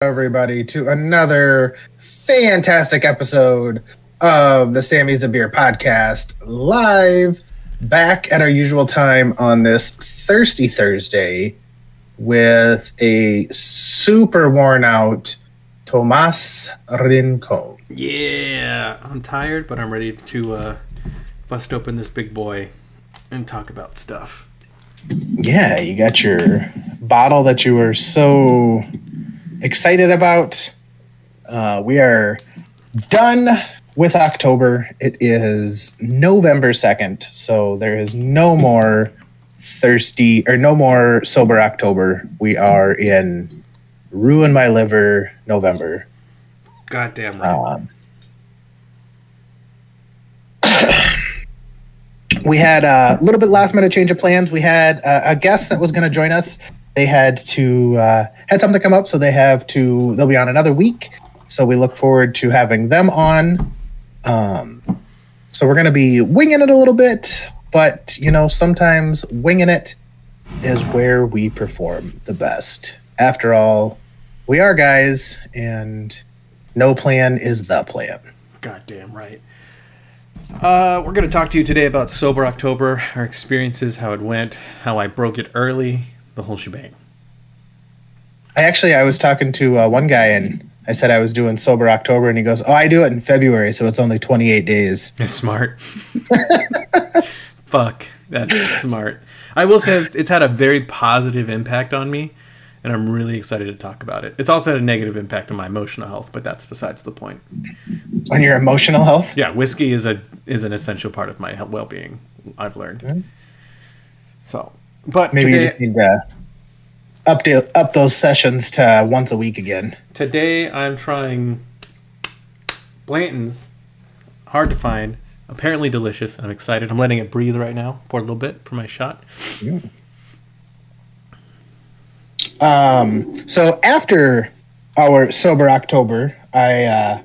everybody, to another fantastic episode of the Sammy's a Beer podcast, live back at our usual time on this Thirsty Thursday with a super worn out Tomas Rincon. Yeah, I'm tired, but I'm ready to bust open this big boy and talk about stuff. Yeah, you got your bottle that you were so excited about. We are done with October. It is November 2nd, so there is no more no more sober October. We are in Ruin My Liver November. Goddamn right. We had a little bit last minute change of plans. We had a guest that was going to join us. They had something come up, so they'll be on another week. So we look forward to having them on. So we're going to be winging it a little bit, but sometimes winging it is where we perform the best. After all, we are guys, and no plan is the plan. Goddamn right. We're going to talk to you today about Sober October, our experiences, how it went, how I broke it early, the whole shebang. I was talking to one guy, and I said I was doing Sober October, and he goes, "Oh, I do it in February, so it's only 28 days." That's smart. Fuck, that's smart. I will say it's had a very positive impact on me, and I'm really excited to talk about it. It's also had a negative impact on my emotional health, but that's besides the point. On your emotional health? Yeah, whiskey is an essential part of my well-being, I've learned. Okay. So, but maybe today, you just need to up those sessions to once a week again. Today I'm trying Blanton's, hard to find, apparently delicious. I'm excited. I'm letting it breathe right now. Pour a little bit for my shot. So after our Sober October, I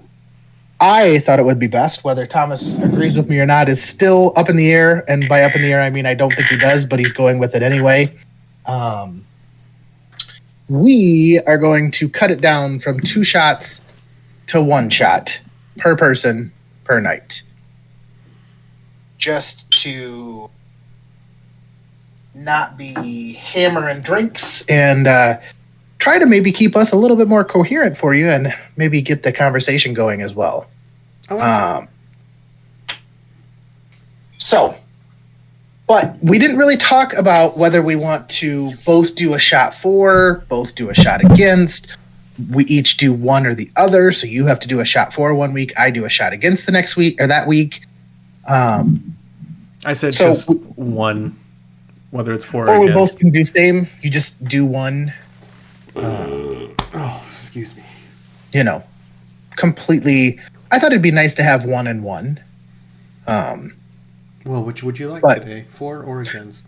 thought it would be best, whether Thomas agrees with me or not is still up in the air. And by up in the air, I mean, I don't think he does, but he's going with it anyway. We are going to cut it down from 2 shots to 1 shot per person per night. Just to not be hammering drinks and try to maybe keep us a little bit more coherent for you and maybe get the conversation going as well. I like But we didn't really talk about whether we want to both do a shot for, both do a shot against. We each do one or the other. So you have to do a shot for 1 week. I do a shot against the next week or that week. I said just one, whether it's for or we against. both can do same. You just do one. Excuse me. Completely. I thought it'd be nice to have 1 and 1. Well, which would you like today, for or against?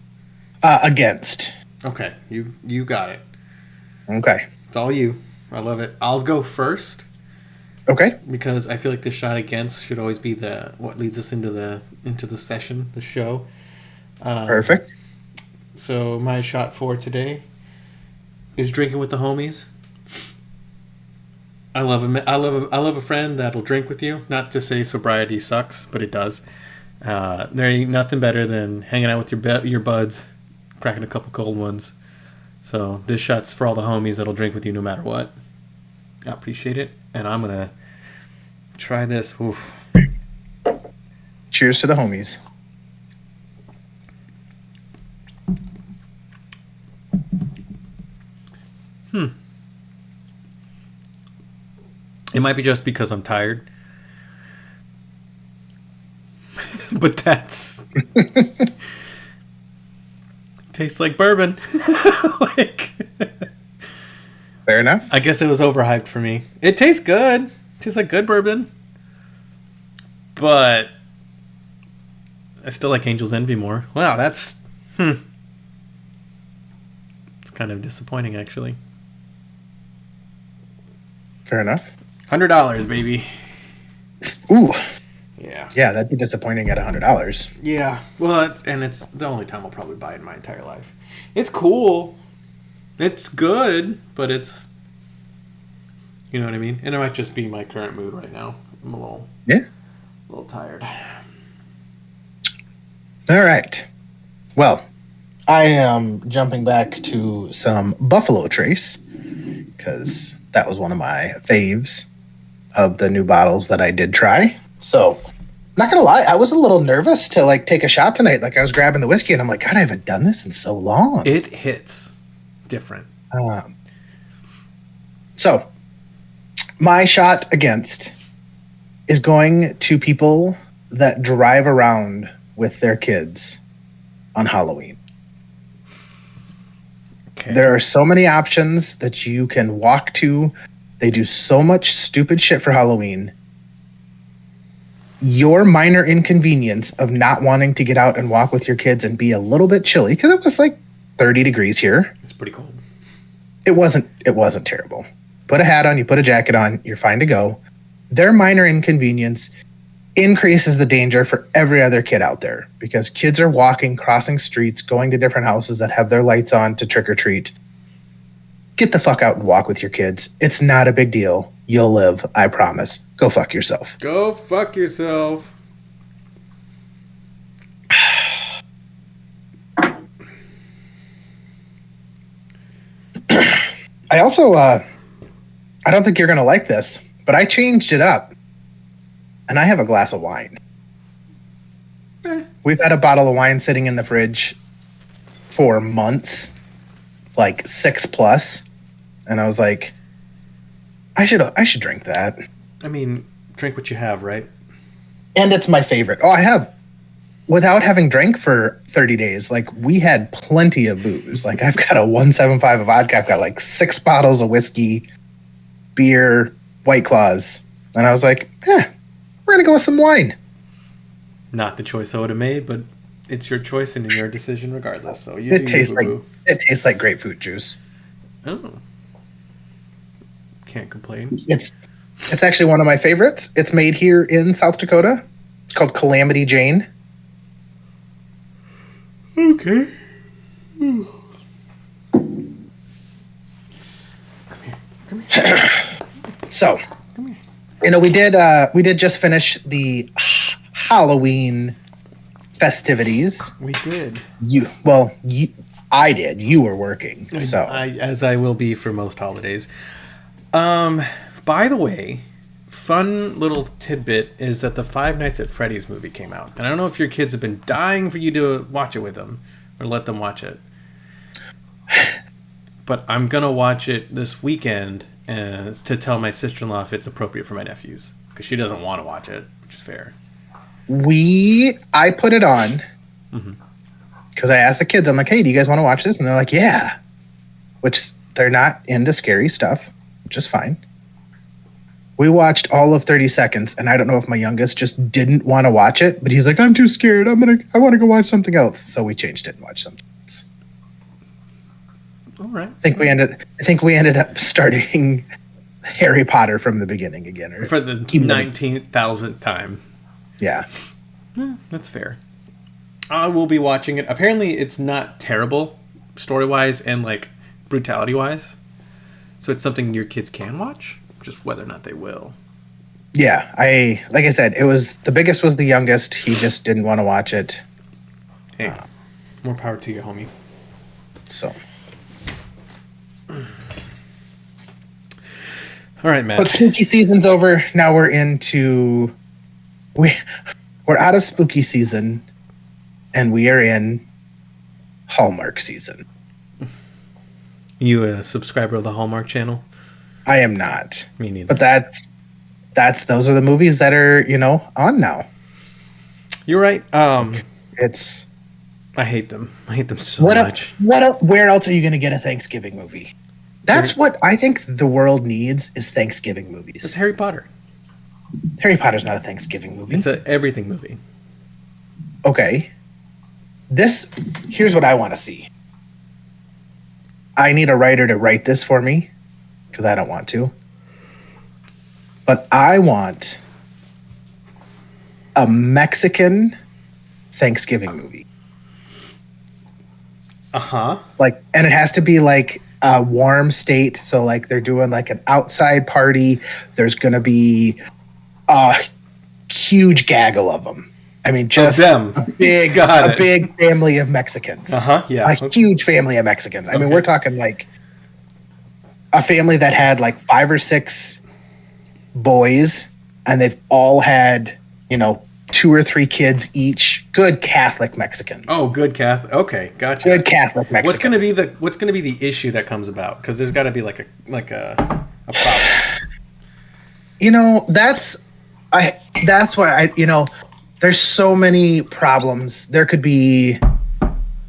Against. Okay, you got it. Okay. It's all you. I love it. I'll go first. Okay. Because I feel like the shot against should always be what leads us into the session, the show. Perfect. So my shot for today is drinking with the homies. I love a friend that'll drink with you. Not to say sobriety sucks, but it does. There ain't nothing better than hanging out with your buds, cracking a couple cold ones. So this shot's for all the homies that'll drink with you no matter what. I appreciate it, and I'm gonna try this. Oof. Cheers to the homies. It might be just because I'm tired. But that's tastes like bourbon. Fair enough. I guess it was overhyped for me. It tastes good. It tastes like good bourbon. But I still like Angel's Envy more. Wow, that's it's kind of disappointing, actually. Fair enough. $100, baby. Ooh. Yeah. Yeah, that'd be disappointing at $100. Yeah. Well, and it's the only time I'll probably buy it in my entire life. It's cool. It's good, but it's You know what I mean? And it might just be my current mood right now. I'm Yeah. a little tired. All right. Well, I am jumping back to some Buffalo Trace because that was one of my faves of the new bottles that I did try. So, not gonna lie, I was a little nervous to like take a shot tonight. Like I was grabbing the whiskey and I'm like, God, I haven't done this in so long. It hits different. So, my shot against is going to people that drive around with their kids on Halloween. Okay. There are so many options that you can walk to. They do so much stupid shit for Halloween. Your minor inconvenience of not wanting to get out and walk with your kids and be a little bit chilly, because it was like 30 degrees here. It's pretty cold. It wasn't terrible. Put a hat on, you put a jacket on, you're fine to go. Their minor inconvenience increases the danger for every other kid out there because kids are walking, crossing streets, going to different houses that have their lights on to trick or treat. Get the fuck out and walk with your kids. It's not a big deal. You'll live, I promise. Go fuck yourself. Go fuck yourself. I also, I don't think you're going to like this, but I changed it up. And I have a glass of wine. We've had a bottle of wine sitting in the fridge for months, like 6+. And I was like, I should drink that. I mean, drink what you have, right? And it's my favorite. Oh, I have, without having drank for 30 days, like we had plenty of booze. Like I've got a 175 of vodka. I've got like 6 bottles of whiskey, beer, White Claws. And I was like, we're going to go with some wine. Not the choice I would have made, but it's your choice and your decision regardless. So It tastes like grapefruit juice. Oh. Can't complain. It's actually one of my favorites. It's made here in South Dakota. It's called Calamity Jane. Okay. Come here. So, we did just finish the Halloween festivities. We did. I did. You were working, so As I will be for most holidays. By the way, fun little tidbit is that the Five Nights at Freddy's movie came out, and I don't know if your kids have been dying for you to watch it with them or let them watch it. But I'm gonna watch it this weekend to tell my sister-in-law if it's appropriate for my nephews because she doesn't want to watch it, which is fair. I put it on because I asked the kids. I'm like, "Hey, do you guys want to watch this?" And they're like, "Yeah," which they're not into scary stuff, which is fine. We watched all of 30 seconds, and I don't know if my youngest just didn't want to watch it, but he's like, "I'm too scared. I want to go watch something else." So we changed it and watched something else. All right. I think we ended up starting Harry Potter from the beginning again, or For the 19,000th time. Yeah. That's fair. I will be watching it. Apparently, it's not terrible story-wise and like brutality-wise. So it's something your kids can watch, just whether or not they will. Yeah, like I said, it was the biggest was the youngest. He just didn't want to watch it. Hey, more power to you, homie. So. All right, Matt. But spooky season's over. Now we're out of spooky season, and we are in Hallmark season. You a subscriber of the Hallmark channel? I am not. Me neither. But those are the movies that are on now. You're right. I hate them. I hate them so much. Where else are you going to get a Thanksgiving movie? That's what I think the world needs is Thanksgiving movies. It's Harry Potter. Harry Potter's not a Thanksgiving movie. It's a everything movie. Okay. Here's what I want to see. I need a writer to write this for me because I don't want to. But I want a Mexican Thanksgiving movie. Uh-huh. And it has to be like a warm state. So like they're doing like an outside party. There's going to be a huge gaggle of them. I mean, just them. a big family of Mexicans. Yeah. A huge family of Mexicans. I mean, we're talking like a family that had like 5 or 6 boys, and they've all had, 2 or 3 kids each. Good Catholic Mexicans. Oh, good Catholic. Okay, gotcha. Good Catholic Mexicans. What's gonna be the issue that comes about? Because there's got to be like a problem. That's why there's so many problems. There could be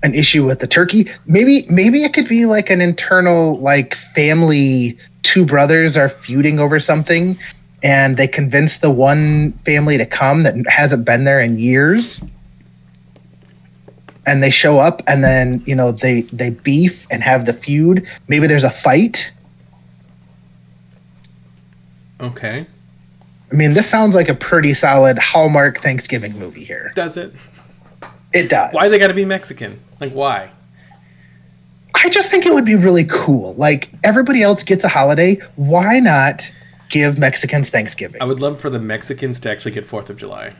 an issue with the turkey. Maybe it could be like an internal like family. 2 brothers are feuding over something, and they convince the one family to come that hasn't been there in years. And they show up, and then they beef and have the feud. Maybe there's a fight. Okay. I mean, this sounds like a pretty solid Hallmark Thanksgiving movie here. Does it? It does. Why they got to be Mexican? Like, why? I just think it would be really cool. Like, everybody else gets a holiday. Why not give Mexicans Thanksgiving? I would love for the Mexicans to actually get 4th of July.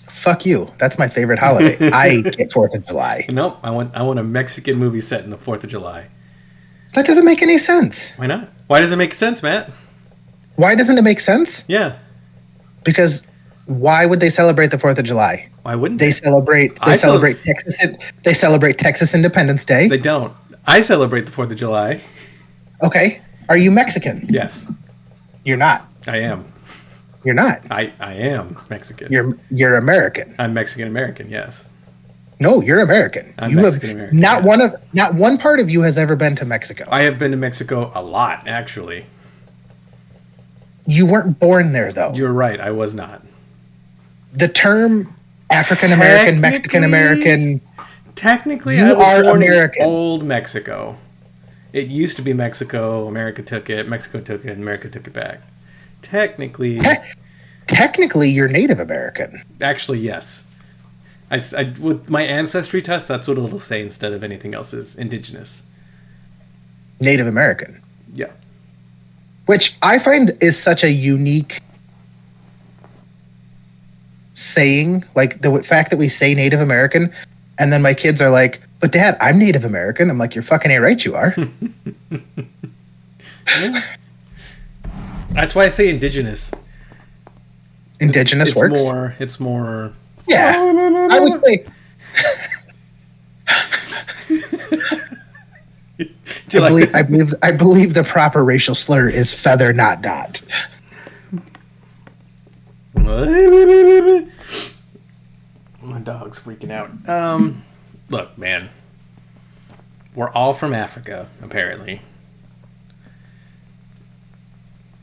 Fuck you. That's my favorite holiday. I get 4th of July. Nope. I want a Mexican movie set in the 4th of July. That doesn't make any sense. Why not? Why does it make sense, Matt? Why doesn't it make sense? Yeah. Because why would they celebrate the 4th of July? Why wouldn't they? Celebrate Texas. They celebrate Texas Independence Day. They don't. I celebrate the 4th of July. Okay. Are you Mexican? Yes. You're not. I am. You're not. I am Mexican. You're American. I'm Mexican American, yes. No, you're American. I'm Mexican American. Not one part of you has ever been to Mexico. I have been to Mexico a lot, actually. You weren't born there, though. You're right. I was not. The term African American, Mexican American. Technically, you I was are born American. in old Mexico. It used to be Mexico. America took it. Mexico took it. And America took it back. Technically, you're Native American. Actually, yes. I with my ancestry test, that's what it'll say instead of anything else is indigenous. Native American. Yeah. Which I find is such a unique saying. Like the fact that we say Native American, and then my kids are like, "But Dad, I'm Native American." I'm like, "You're fucking right, you are." Yeah. That's why I say indigenous. Indigenous it's works. It's more. Yeah, I would say. I believe the proper racial slur is feather, not dot. My dog's freaking out. Look, man. We're all from Africa, apparently.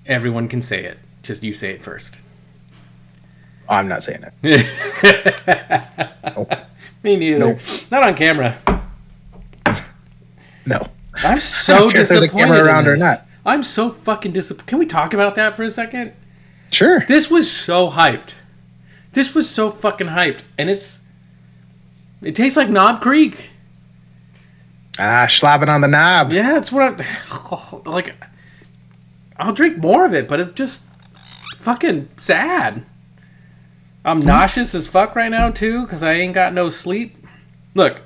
Everyone can say it. Just you say it first. Oh, I'm not saying it. Nope. Me neither. Nope. Not on camera. No. I'm so disappointed. The camera around or not. I'm so fucking disappointed. Can we talk about that for a second? Sure. This was so hyped. This was so fucking hyped, and it tastes like Knob Creek. Slobbing on the knob. Yeah, it's what I'm like. I'll drink more of it, but it's just fucking sad. I'm nauseous as fuck right now too, because I ain't got no sleep. Look,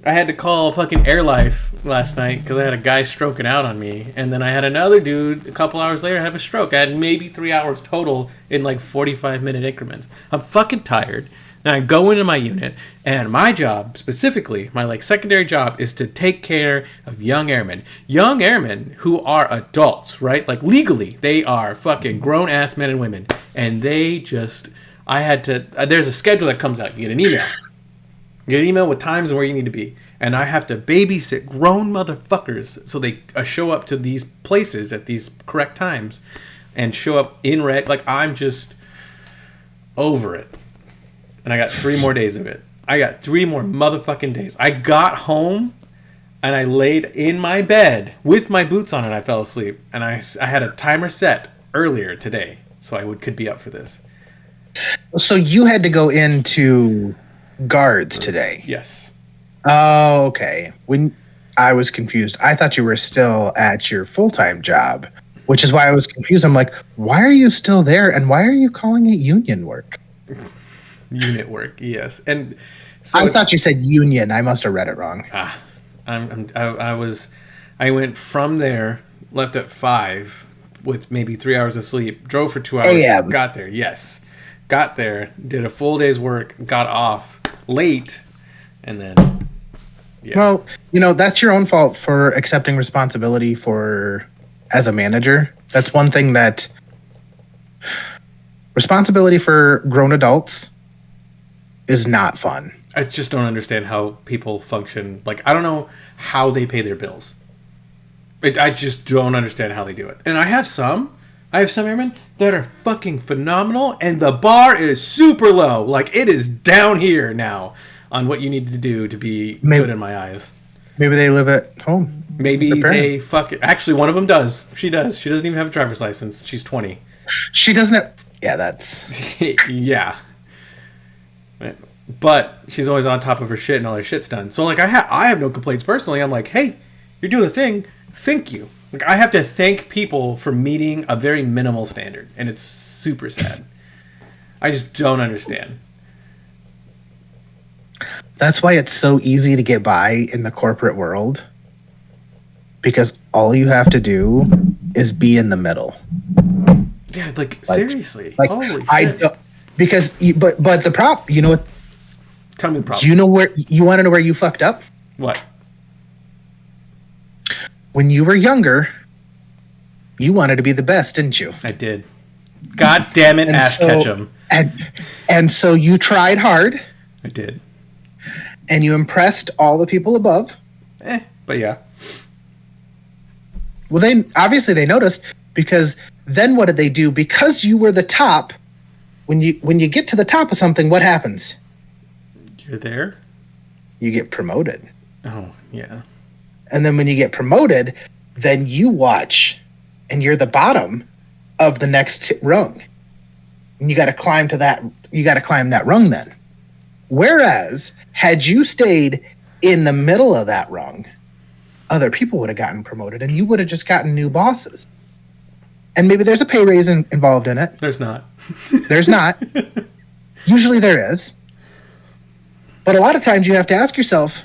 I had to call fucking AirLife last night because I had a guy stroking out on me, and then I had another dude a couple hours later have a stroke. I had maybe 3 hours total in like 45-minute increments. I'm fucking tired. Now I go into my unit, and my job specifically, my like secondary job, is to take care of young airmen who are adults, right? Like legally, they are fucking grown ass men and women, and they just. I had to. There's a schedule that comes out. You get an email. You get an email with times and where you need to be. And I have to babysit grown motherfuckers so they show up to these places at these correct times and show up in red. Like, I'm just over it. And I got 3 more days of it. I got 3 more motherfucking days. I got home and I laid in my bed with my boots on and I fell asleep. And I had a timer set earlier today so I could be up for this. So you had to go into guards today? Yes. Oh, okay. When I was confused. I thought you were still at your full-time job, which is why I was confused. I'm like, why are you still there, and why are you calling it union work? Unit work, yes. And so I thought you said union. I must have read it wrong. I went from there, left at 5 with maybe 3 hours of sleep, drove for 2 hours, AM. got there, got there, did a full day's work, got off late, and then Well, that's your own fault for accepting responsibility for as a manager. That's one thing that responsibility for grown adults is not fun. I just don't understand how people function. Like, I don't know how they pay their bills. I just don't understand how they do it. And I have some airmen that are fucking phenomenal, and the bar is super low. Like, it is down here now on what you need to do to be good in my eyes. Maybe they live at home. Maybe they fuck it. Actually, one of them does. She does. She doesn't even have a driver's license. She's 20. She doesn't have... Yeah, that's... Yeah. But she's always on top of her shit and all her shit's done. So, like, I have no complaints personally. I'm like, hey, you're doing a thing. Thank you. Like, I have to thank people for meeting a very minimal standard. And it's super sad. I just don't understand. That's why it's so easy to get by in the corporate world. Because all you have to do is be in the middle. Yeah, like seriously. Like, holy I shit. don't, because but the prop, you know what? Tell me the problem. You know where you want to know where you fucked up? What? When you were younger, you wanted to be the best, didn't you? I did. God damn it, Ash Ketchum. And so you tried hard. I did. And you impressed all the people above. But yeah. Well, they noticed, because then what did they do? Because you were the top, when you get to the top of something, what happens? You're there? You get promoted. Oh, yeah. And then when you get promoted, then you watch, and you're the bottom of the next rung. And you got to climb that rung then. Whereas, had you stayed in the middle of that rung, other people would have gotten promoted, and you would have just gotten new bosses. And maybe there's a pay raise involved in it. There's not. There's not. Usually there is. But a lot of times you have to ask yourself,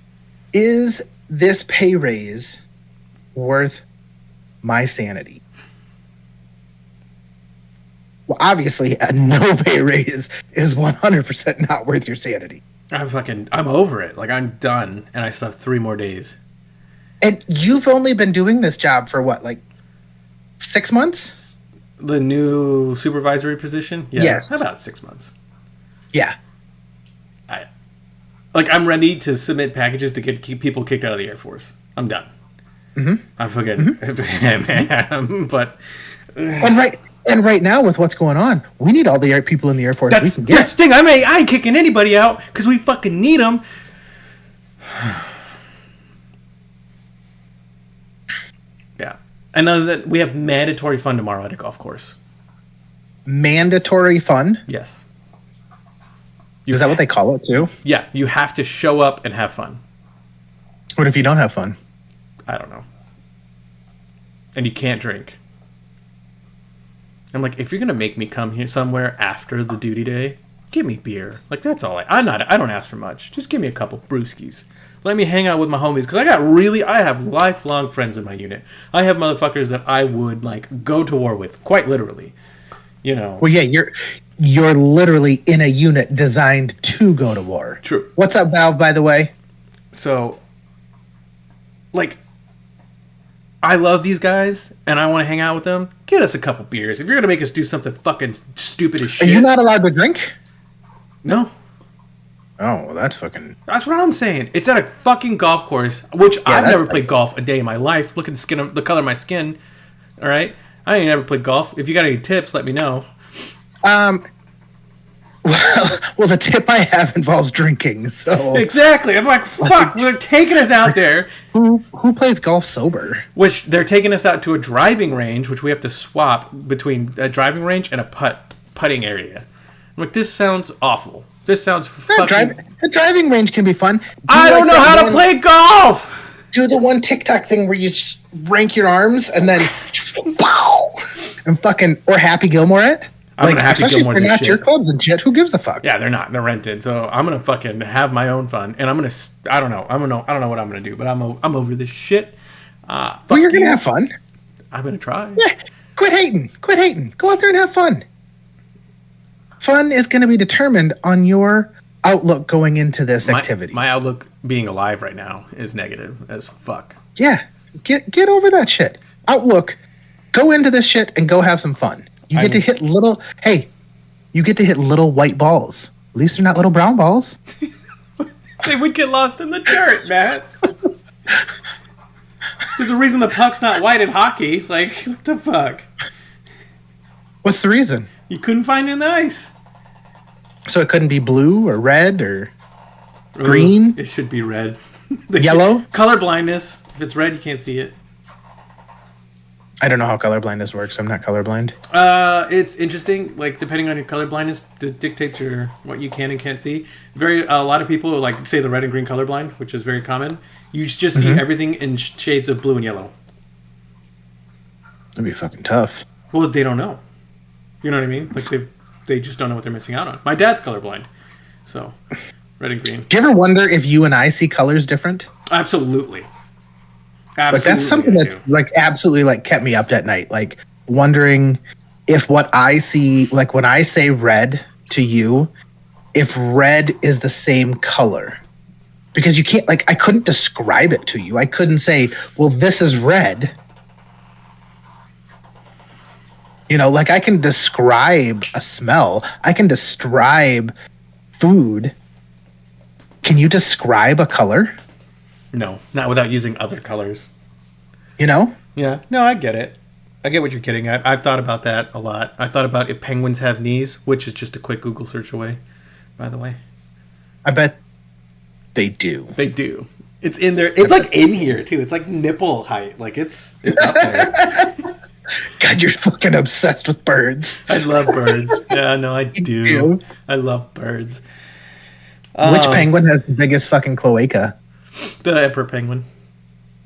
is this pay raise worth my sanity? Well, obviously, a no pay raise is 100% not worth your sanity. I'm over it. Like, I'm done, and I still have 3 more days. And you've only been doing this job for what, like 6 months? The new supervisory position? Yeah, yes. About 6 months. Yeah. I'm ready to submit packages to keep people kicked out of the Air Force. I'm done. Mm-hmm. I forget. But and right now with what's going on, we need all the people in the Air Force we can get. That's the thing. I ain't kicking anybody out because we fucking need them. Yeah. I know that we have mandatory fun tomorrow at a golf course. Mandatory fun? Yes. Is that what they call it too? Yeah, you have to show up and have fun. What if you don't have fun? I don't know. And you can't drink. I'm like, if you're gonna make me come here somewhere after the duty day, give me beer. Like, that's all I don't ask for much. Just give me a couple brewskis. Let me hang out with my homies, because I have lifelong friends in my unit. I have motherfuckers that I would like go to war with, quite literally. You know. Well, yeah, you're literally in a unit designed to go to war. True. What's up, Valve, by the way? So, like, I love these guys, and I want to hang out with them. Get us a couple beers. If you're going to make us do something fucking stupid as shit. Are you not allowed to drink? No. Oh, well, that's fucking... That's what I'm saying. It's at a fucking golf course, which I've never played golf a day in my life. Look at the color of my skin. All right? I ain't never played golf. If you got any tips, let me know. Well, the tip I have involves drinking, so... Exactly. I'm like, fuck, they're taking us out there. Who plays golf sober? Which, they're taking us out to a driving range, which we have to swap between a driving range and a putting area. I'm like, this sounds awful. This sounds fucking... A driving range can be fun. I don't know how to play golf! do the one TikTok thing where you just rank your arms and then pow, and fucking or Happy Gilmore it. I'm gonna Happy especially Gilmore if they're this not your shit. clubs and shit. Who gives a fuck? Yeah, they're not. They're rented. So I'm gonna fucking have my own fun, and I'm gonna. I don't know. I don't know what I'm gonna do, but I'm over this shit. Fuck Well, you're you. gonna have fun. I'm gonna try. Yeah. Quit hating. Quit hating. Go out there and have fun. Fun is going to be determined on your outlook going into this activity. My outlook being alive right now is negative as fuck. Yeah. Get over that shit. Outlook. Go into this shit and go have some fun. You get to hit little. Hey, you get to hit little white balls. At least they're not little brown balls. They would get lost in the dirt, Matt. There's a reason the puck's not white in hockey. Like, what the fuck? What's the reason? You couldn't find it in the ice. So it couldn't be blue or red or green? It should be red. Yellow? Color blindness. If it's red, you can't see it. I don't know how colorblindness works. I'm not colorblind. It's interesting. Like, depending on your color blindness, dictates what you can and can't see. A lot of people like say the red and green colorblind, which is very common. You just see everything in shades of blue and yellow. That'd be fucking tough. Well, they don't know. You know what I mean? Like they just don't know what they're missing out on. My dad's colorblind, so red and green. Do you ever wonder if you and I see colors different? Absolutely. Like that's something that like absolutely like kept me up at night. Like wondering if what I see, like when I say red to you, if red is the same color. Because you can't, like, I couldn't describe it to you. I couldn't say, well, this is red. You know, like I can describe a smell. I can describe food. Can you describe a color? No, not without using other colors. You know? Yeah. No, I get it. I get what you're getting at. I've thought about that a lot. I thought about if penguins have knees, which is just a quick Google search away, by the way. I bet they do. They do. It's in there. It's like in here too. It's like nipple height. Like it's up there. God, you're fucking obsessed with birds. I love birds. Yeah, no, I do. I love birds. Which penguin has the biggest fucking cloaca? The emperor penguin.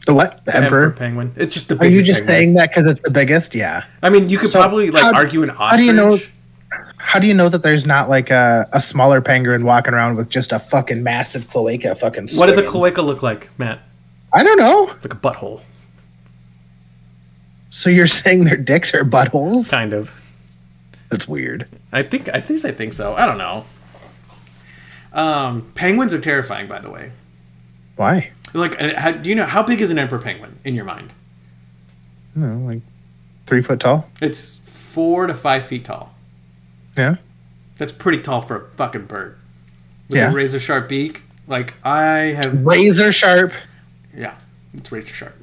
The what? The emperor penguin. It's just the Are biggest. you just penguin. saying that because it's the biggest? Yeah. I mean, you could probably like argue an ostrich. How do you know that there's not like a smaller penguin walking around with just a fucking massive cloaca fucking swinging? What does a cloaca look like, Matt? I don't know. Like a butthole. So you're saying their dicks are buttholes? Kind of. That's weird. I think so. I don't know. Penguins are terrifying, by the way. Why? Like, do you know how big is an emperor penguin in your mind? I don't know, like 3 foot tall? It's 4 to 5 feet tall. Yeah. That's pretty tall for a fucking bird. With Yeah. a razor sharp beak. Like, I have. Razor sharp. Yeah, it's razor sharp.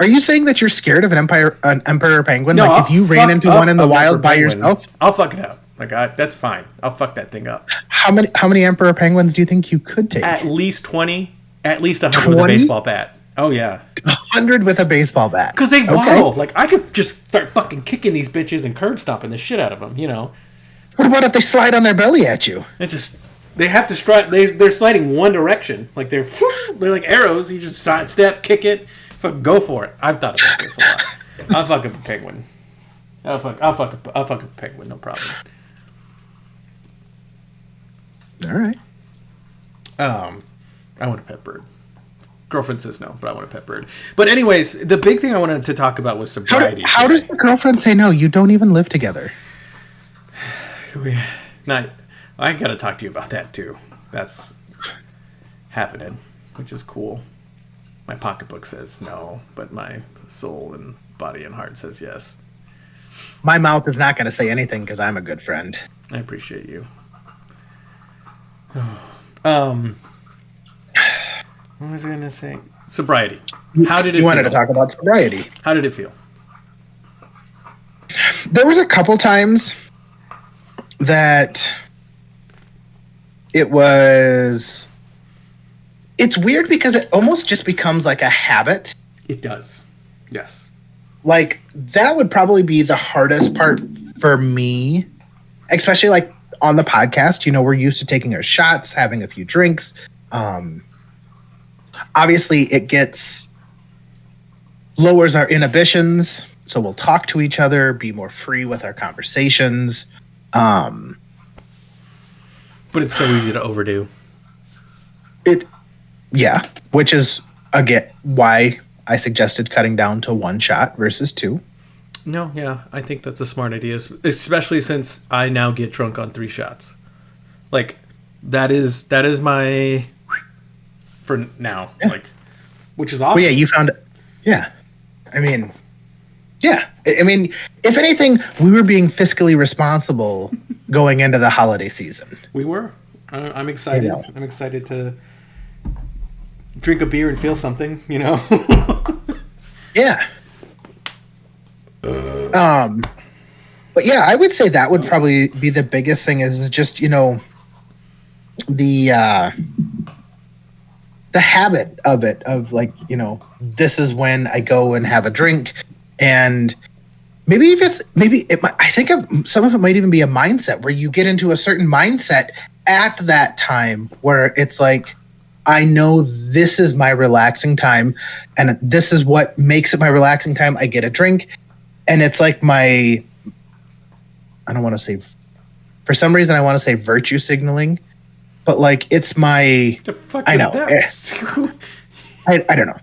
Are you saying that you're scared of an emperor penguin? No, like if you ran into one in the wild by yourself? I'll fuck it up. Like, that's fine. I'll fuck that thing up. How many emperor penguins do you think you could take? At least 20. At least 100 with a 20? baseball bat. Oh, yeah. 100 with a baseball bat. Because they waddle. Like, I could just start fucking kicking these bitches and curb stomping the shit out of them, you know? What about if they slide on their belly at you? It just... They have to stride... They're sliding one direction. Like, they're like arrows. You just sidestep, kick it. Fucking go for it. I've thought about this a lot. I'll fuck up a penguin. I'll fuck up a penguin, no problem. All right. I want a pet bird. Girlfriend says no, but I want a pet bird. But anyways, the big thing I wanted to talk about was sobriety. How does the girlfriend say no? You don't even live together. I gotta talk to you about that too. That's happening, which is cool. My pocketbook says no, but my soul and body and heart says yes. My mouth is not going to say anything because I'm a good friend. I appreciate you. What was I gonna say? Sobriety. How did it You wanted feel? to talk about sobriety. How did it feel? There was a couple times that it's weird because it almost just becomes like a habit. It does. Yes. Like that would probably be the hardest part for me, especially like on the podcast. You know, we're used to taking our shots, having a few drinks. Obviously it gets lowers our inhibitions, so we'll talk to each other, be more free with our conversations. But it's so easy to overdo. Yeah, which is again why I suggested cutting down to 1 shot versus 2. No, yeah, I think that's a smart idea, especially since I now get drunk on 3 shots. Like that is my for now, like, which is awesome. Well, yeah, you found it. Yeah, I mean, if anything, we were being fiscally responsible going into the holiday season. We were. I'm excited. You know. I'm excited to drink a beer and feel something, you know? Yeah. But yeah, I would say that would probably be the biggest thing is just, the habit of it, of like, this is when I go and have a drink. And I think some of it might even be a mindset where you get into a certain mindset at that time where it's like, I know this is my relaxing time and this is what makes it my relaxing time. I get a drink and it's like I don't want to say, for some reason I want to say virtue signaling, but like it's my, The fuck I is know. that? I don't know.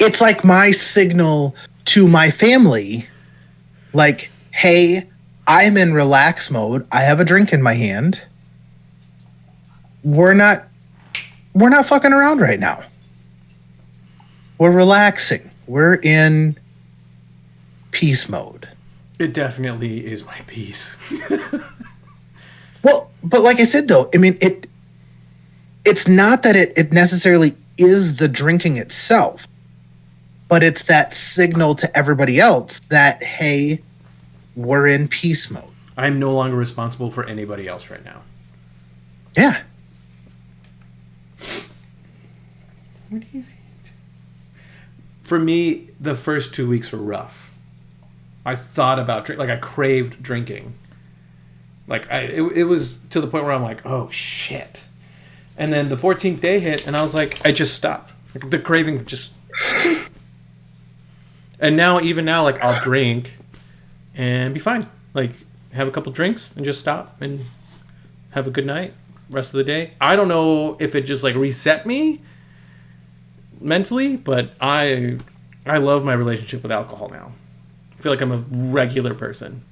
It's like my signal to my family, like, hey, I'm in relax mode. I have a drink in my hand. We're not fucking around right now. We're relaxing. We're in peace mode. It definitely is my piece. Well, but like I said though, I mean it's not that it necessarily is the drinking itself, but it's that signal to everybody else that, hey, we're in peace mode. I'm no longer responsible for anybody else right now. Yeah. What is it? For me, the first 2 weeks were rough. I thought about I craved drinking. Like it was to the point where I'm like, oh shit. And then the 14th day hit, and I was like, I just stopped. Like, the craving just. And now, even now, like I'll drink, and be fine. Like have a couple drinks and just stop and have a good night. Rest of the day. I don't know if it just like reset me mentally, but I love my relationship with alcohol now. I feel like I'm a regular person.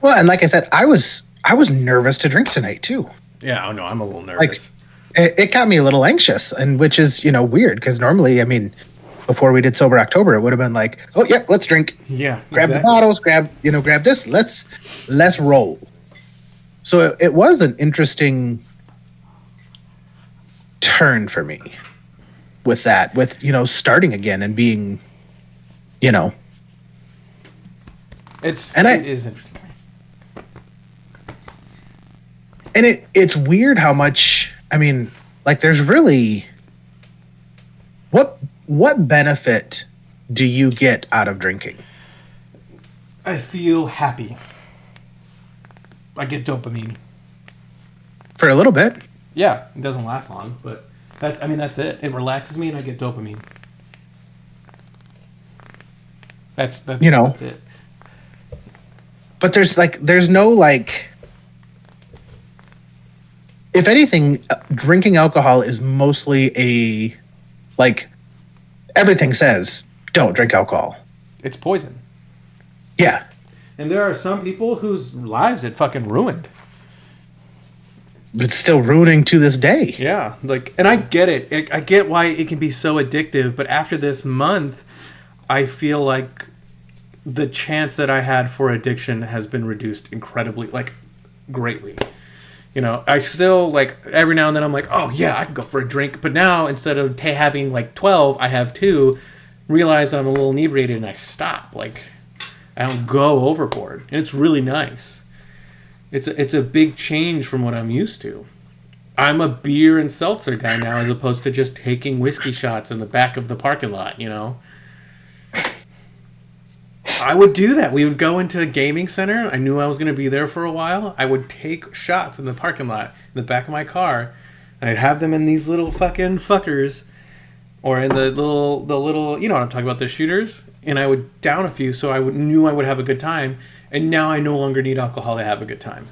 Well, and like I said, I was nervous to drink tonight too. Yeah, oh no, I'm a little nervous. Like it got me a little anxious, and which is weird because normally, I mean, before we did Sober October, it would have been like, oh yeah, let's drink. Yeah, grab the bottles, grab this. Let's roll. So it was an interesting turn for me with that, with starting again and being, it is interesting. And it's weird how much, I mean, like there's really what benefit do you get out of drinking? I feel happy. I get dopamine. For a little bit. Yeah, it doesn't last long, but that's it. It relaxes me and I get dopamine. That's it. But there's no like, if anything, drinking alcohol is mostly a, like, everything says don't drink alcohol. It's poison. Yeah. And there are some people whose lives it fucking ruined. But it's still ruining to this day. Yeah, and I get it. I get why it can be so addictive, but after this month, I feel like the chance that I had for addiction has been reduced incredibly, greatly. I still, every now and then I'm like, oh yeah, I can go for a drink, but now instead of having 12, I have 2, realize I'm a little inebriated and I stop. I don't go overboard, and it's really nice. It's a big change from what I'm used to. I'm a beer and seltzer guy now as opposed to just taking whiskey shots in the back of the parking lot, I would do that. We would go into a gaming center. I knew I was going to be there for a while. I would take shots in the parking lot, in the back of my car, and I'd have them in these little fucking fuckers, or in the little, you know what I'm talking about, the shooters, and I would down a few, so knew I would have a good time. And now I no longer need alcohol to have a good time.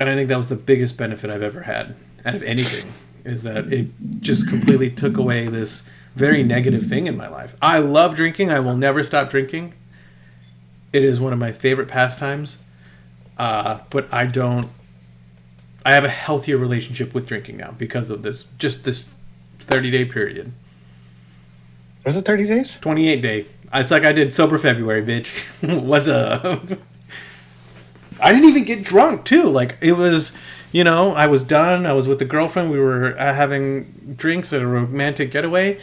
And I think that was the biggest benefit I've ever had out of anything, is that it just completely took away this very negative thing in my life. I love drinking. I will never stop drinking. It is one of my favorite pastimes. But I have a healthier relationship with drinking now because of this 30-day period. Was it 30 days? 28-day. It's like I did sober February, bitch. What's up? I didn't even get drunk, too. Like, it was, I was done. I was with the girlfriend. We were having drinks at a romantic getaway.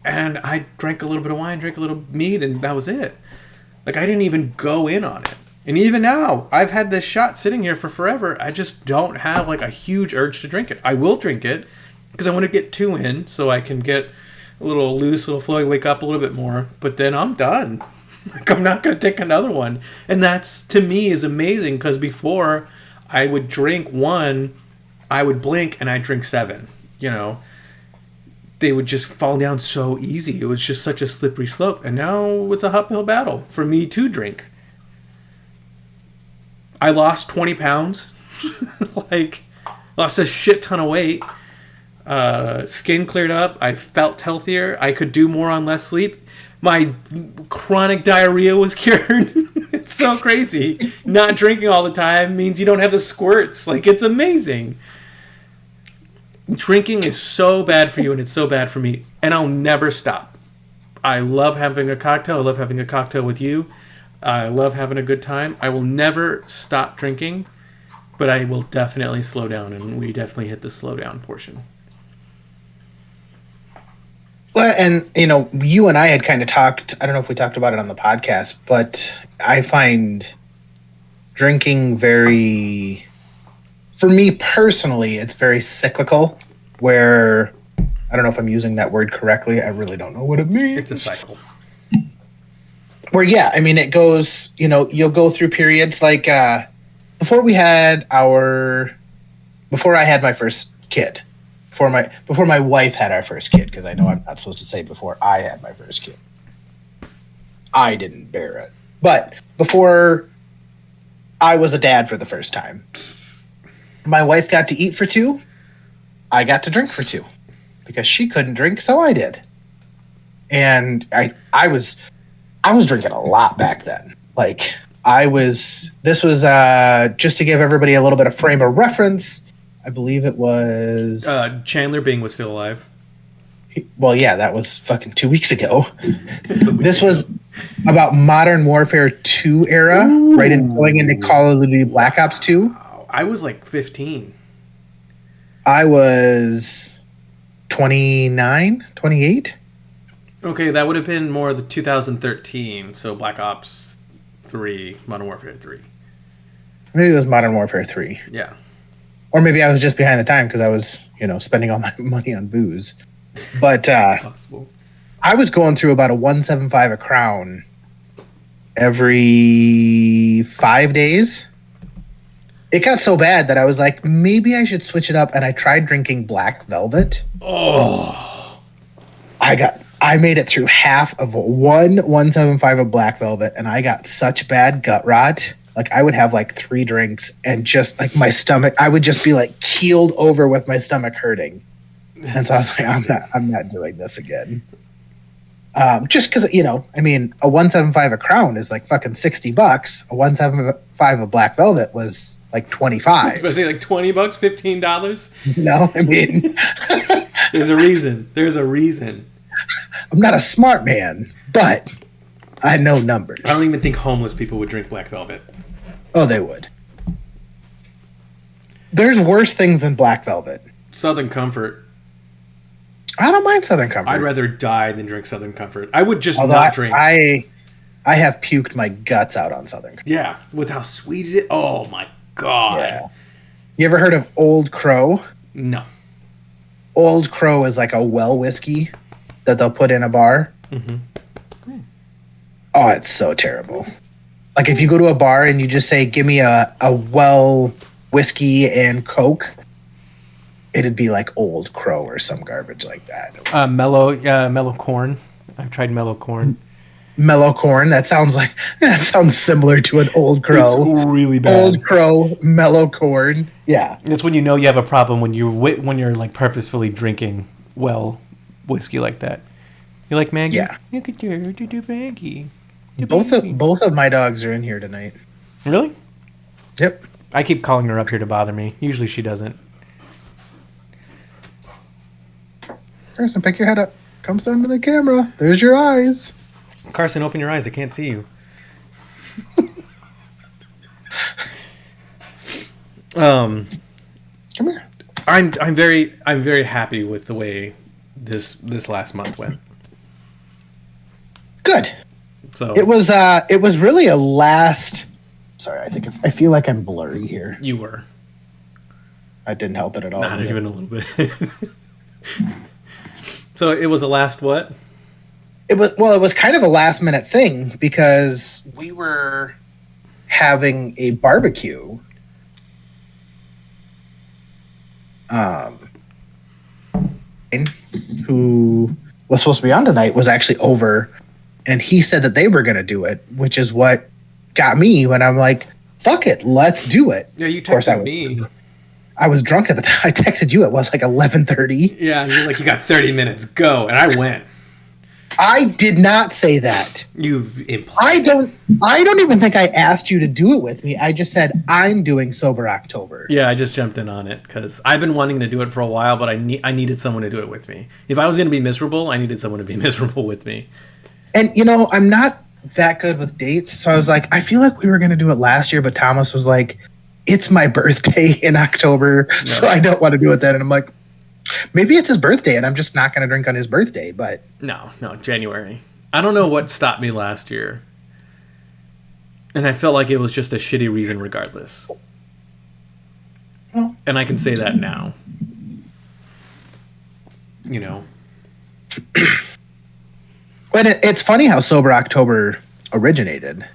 And I drank a little bit of wine, drank a little meat, and that was it. Like, I didn't even go in on it. And even now, I've had this shot sitting here for forever. I just don't have, like, a huge urge to drink it. I will drink it because I want to get 2 in so I can get a little loose, a little flowy, wake up a little bit more. But then I'm done. Like, I'm not going to take another one. And that's, to me, is amazing because before I would drink 1, I would blink and I'd drink 7, They would just fall down so easy. It was just such a slippery slope. And now it's a uphill battle for me to drink. I lost 20 pounds. Lost a shit ton of weight. Skin cleared up. I felt healthier. I could do more on less sleep. My chronic diarrhea was cured. It's so crazy. Not drinking all the time means you don't have the squirts. Like, it's amazing. Drinking is so bad for you, and it's so bad for me. And I'll never stop. I love having a cocktail. I love having a cocktail with you. I love having a good time. I will never stop drinking, but I will definitely slow down, and we definitely hit the slow down portion. Well, and, you and I had kind of talked, I don't know if we talked about it on the podcast, but I find drinking for me personally, it's very cyclical, where, I don't know if I'm using that word correctly. I really don't know what it means. It's a cycle. Where, it goes, you'll go through periods like, before I had my first kid, before my wife had our first kid, because I know I'm not supposed to say before I had my first kid. I didn't bear it. But before I was a dad for the first time, my wife got to eat for 2. I got to drink for 2 because she couldn't drink, so I did. And I was drinking a lot back then. Like, this was just to give everybody a little bit of frame of reference. I believe it was Chandler Bing was still alive. Well, yeah, that was fucking 2 weeks ago. This was about Modern Warfare 2 era, right in going into Call of Duty Black Ops 2. I was like 15. I was 29, 28. Okay, that would have been more the 2013, so Black Ops 3, Modern Warfare 3. Maybe it was Modern Warfare 3. Yeah. Or maybe I was just behind the time because I was, spending all my money on booze. But possible. I was going through about a 175 a Crown every 5 days. It got so bad that I was like, maybe I should switch it up. And I tried drinking Black Velvet. Oh. I made it through half of 175 of Black Velvet, and I got such bad gut rot. Like, I would have like 3 drinks and just like my stomach, I would just be like keeled over with my stomach hurting. And so I was like, I'm not doing this again. Just because, a 175 a Crown is like fucking $60. A 175 of Black Velvet was like $25. Was it like $20, $15? No, There's a reason. There's a reason. I'm not a smart man, but I know numbers. I don't even think homeless people would drink Black Velvet. Oh, they would. There's worse things than Black Velvet. Southern Comfort. I don't mind Southern Comfort. I'd rather die than drink Southern Comfort. I would just not drink. I have puked my guts out on Southern Comfort. Yeah, with how sweet it is. Oh my god. Yeah. You ever heard of Old Crow? No. Old Crow is like a well whiskey that they'll put in a bar. Mm-hmm. Oh, it's so terrible. Like, if you go to a bar and you just say, give me a well whiskey and Coke, it'd be like Old Crow or some garbage like that. Mellow corn. I've tried mellow corn. Mellow corn. That sounds similar to an Old Crow. It's really bad. Old Crow, mellow corn. Yeah. That's when you know you have a problem when you're like purposefully drinking whiskey like that. You like Maggie? Yeah. Look at you, Maggie. Both of my dogs are in here tonight. Really? Yep. I keep calling her up here to bother me. Usually she doesn't. Carson, pick your head up. Come stand to the camera. There's your eyes. Carson, open your eyes. I can't see you. Come here. I'm very happy with the way this last month went. Good. So it was really a last. Sorry, I feel like I'm blurry here. You were. I didn't help it at all. Not even a little bit. So it was a last what? It was kind of a last minute thing because we were having a barbecue. Who was supposed to be on tonight was actually over, and he said that they were going to do it, which is what got me when I'm like, fuck it, let's do it. Yeah, you texted me. I was drunk at the time. I texted you. It was like 11:30. Yeah, and you're like, you got 30 minutes. Go, and I went. I did not say that. You implied. I don't even think I asked you to do it with me. I just said I'm doing Sober October. Yeah, I just jumped in on it because I've been wanting to do it for a while, but I needed someone to do it with me. If I was going to be miserable, I needed someone to be miserable with me. And I'm not that good with dates, so I was like, I feel like we were going to do it last year, but Thomas was like, it's my birthday in October, so I don't want to do it then. And I'm like, maybe it's his birthday, and I'm just not going to drink on his birthday. But no, January. I don't know what stopped me last year, and I felt like it was just a shitty reason, regardless. Well, and I can say that now. But it's funny how Sober October originated.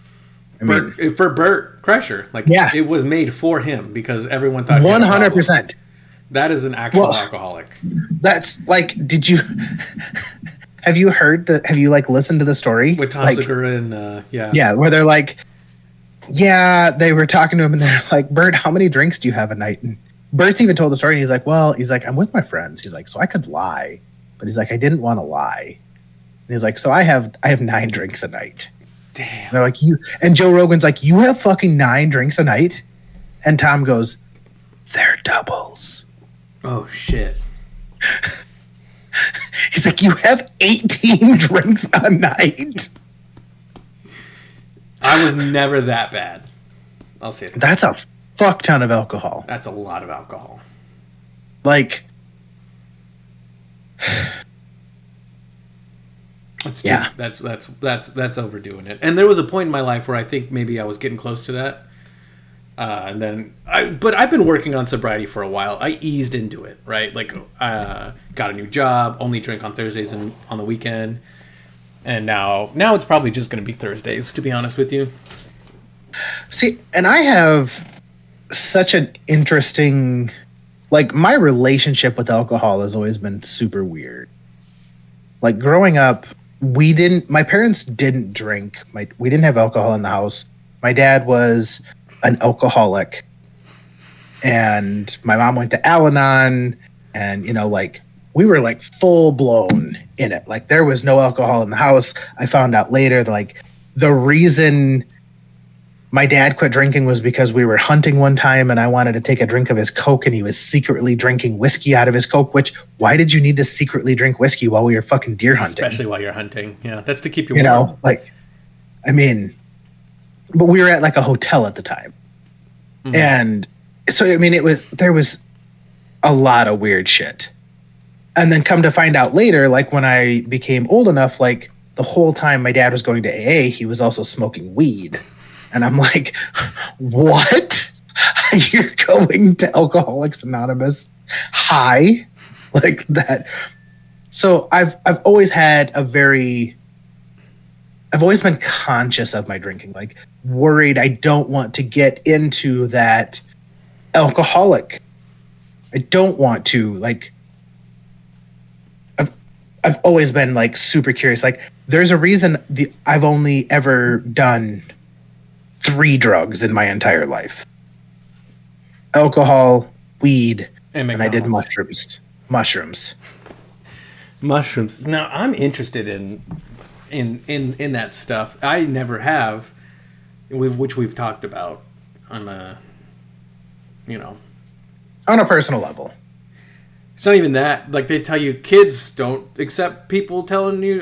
For Bert Kreischer, it was made for him because everyone thought 100%. That is an actual alcoholic. That's like, have you listened to the story? With Tom Segura and, Yeah, where they're like, they were talking to him and they're like, Bert, how many drinks do you have a night? And Bert even told the story and he's like, I'm with my friends. He's like, so I could lie. But he's like, I didn't want to lie. And he's like, so I have 9 drinks a night. Damn. And they're like, and Joe Rogan's like, you have fucking 9 drinks a night? And Tom goes, they're doubles. Oh, shit. He's like, you have 18 drinks a night? I was never that bad. I'll say that. That's a fuck ton of alcohol. That's a lot of alcohol. Like, that's overdoing it. And there was a point in my life where I think maybe I was getting close to that. But I've been working on sobriety for a while. I eased into it, right? Like, got a new job, only drink on Thursdays and on the weekend. And now it's probably just going to be Thursdays, to be honest with you. See, and I have such an interesting, like, my relationship with alcohol has always been super weird. Like, growing up, my parents didn't drink. We didn't have alcohol in the house. My dad was an alcoholic, and my mom went to Al-Anon, and we were like full blown in it. Like, there was no alcohol in the house. I found out later that like the reason my dad quit drinking was because we were hunting one time and I wanted to take a drink of his Coke and he was secretly drinking whiskey out of his Coke, which why did you need to secretly drink whiskey while we were fucking deer hunting? Especially while you're hunting. Yeah, that's to keep you warm. But we were at like a hotel at the time. Mm-hmm. And so, there was a lot of weird shit. And then come to find out later, like when I became old enough, like the whole time my dad was going to AA, he was also smoking weed. And I'm like, what? You're going to Alcoholics Anonymous high like that? So I've always had I've always been conscious of my drinking, like worried I don't want to get into that alcoholic I don't want to like. I've always been like super curious. Like, there's a reason I've only ever done 3 drugs in my entire life: alcohol, weed, And and I did McDonald's. mushrooms. Mushrooms. Now I'm interested in that stuff. I never have, which we've talked about on a, you know, On a personal level. it's not even that. Like they tell you, kids don't accept people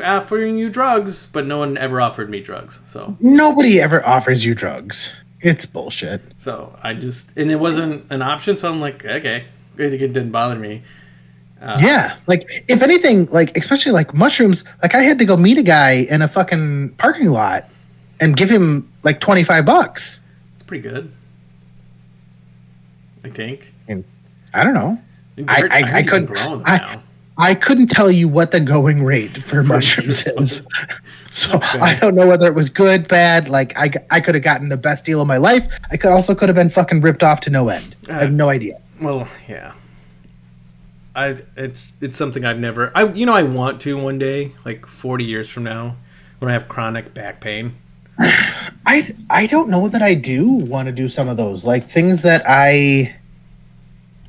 offering you drugs, but no one ever offered me drugs. So Nobody ever offers you drugs. It's bullshit. and it wasn't an option. So I'm like, okay, it didn't bother me. Yeah, like if anything, like especially like mushrooms, like I had to go meet a guy in a fucking parking lot and give him like $25. It's pretty good, I think. And I don't know. I heard I you can couldn't. grow them now. I couldn't tell you what the going rate for mushrooms is, so Okay. I don't know whether it was good, bad. Like I could have gotten the best deal of my life. I could have been fucking ripped off to no end. I have no idea. Well, yeah. It's something I've never. I want to one day, like 40 years from now, when I have chronic back pain. I don't know that I do want to do some of those, like things that I